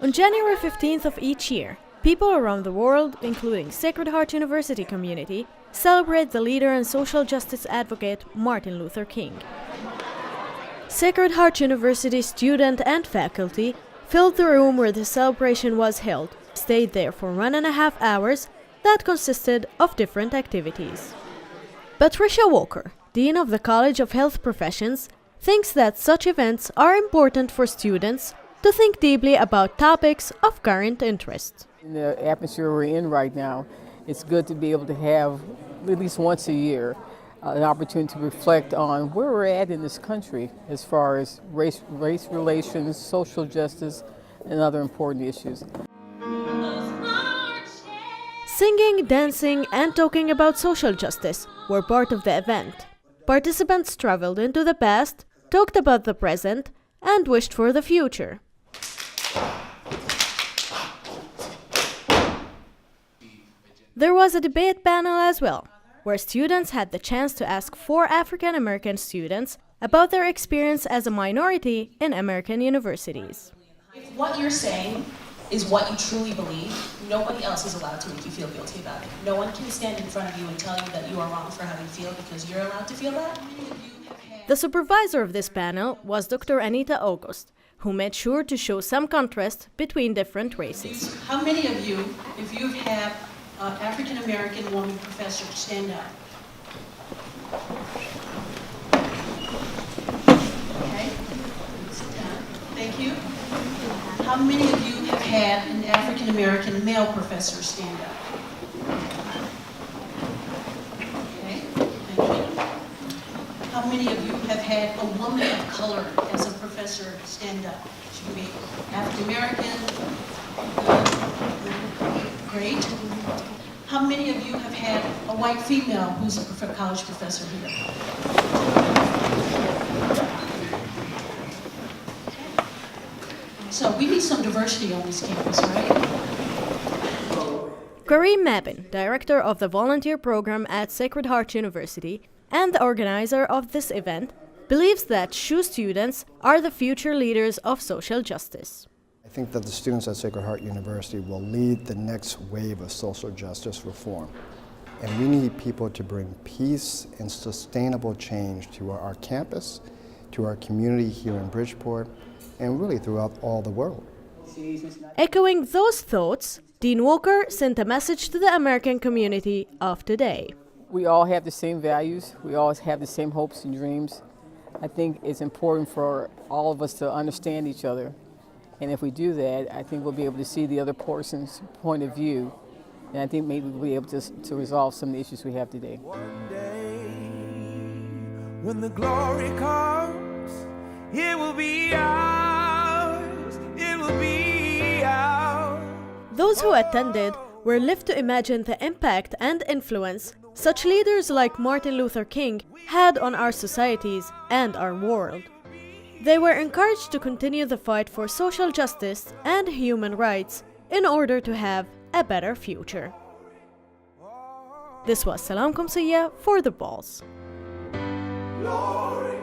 On January 15th of each year, people around the world, including Sacred Heart University community, celebrate the leader and social justice advocate Martin Luther King. Sacred Heart University students and faculty filled the room where the celebration was held, stayed there for 1.5 hours that consisted of different activities. Patricia Walker, Dean of the College of Health Professions, thinks that such events are important for students to think deeply about topics of current interest. In the atmosphere we're in right now, it's good to be able to have, at least once a year, an opportunity to reflect on where we're at in this country as far as race relations, social justice, and other important issues. Singing, dancing, and talking about social justice were part of the event. Participants traveled into the past, talked about the present, and wished for the future. There was a debate panel as well, where students had the chance to ask 4 African American students about their experience as a minority in American universities. If what you're saying is what you truly believe, nobody else is allowed to make you feel guilty about it. No one can stand in front of you and tell you that you are wrong for how you feel because you're allowed to feel that. The supervisor of this panel was Dr. Anita August, who made sure to show some contrast between different races. How many of you, if you've had an African-American woman professor, stand up? Okay, sit down. Thank you. How many of you have had an African-American male professor stand up? Okay, thank you. How many of you have had a woman of color as a professor stand up? She can be African-American. Great. How many of you have had a white female who's a college professor here? So we need some diversity on this campus, right? Kareem Mabin, director of the volunteer program at Sacred Heart University and the organizer of this event, believes that SHU students are the future leaders of social justice. I think that the students at Sacred Heart University will lead the next wave of social justice reform. And we need people to bring peace and sustainable change to our campus, to our community here in Bridgeport, and really throughout all the world. Echoing those thoughts, Dean Walker sent a message to the American community of today. We all have the same values. We all have the same hopes and dreams. I think it's important for all of us to understand each other. And if we do that, I think we'll be able to see the other person's point of view. And I think maybe we'll be able to resolve some of the issues we have today. One day, when the glory comes, it will be ours. It will be ours. Those who attended were left to imagine the impact and influence such leaders like Martin Luther King had on our societies and our world. They were encouraged to continue the fight for social justice and human rights in order to have a better future. This was Salam Komsiya for The Pulse. Glory.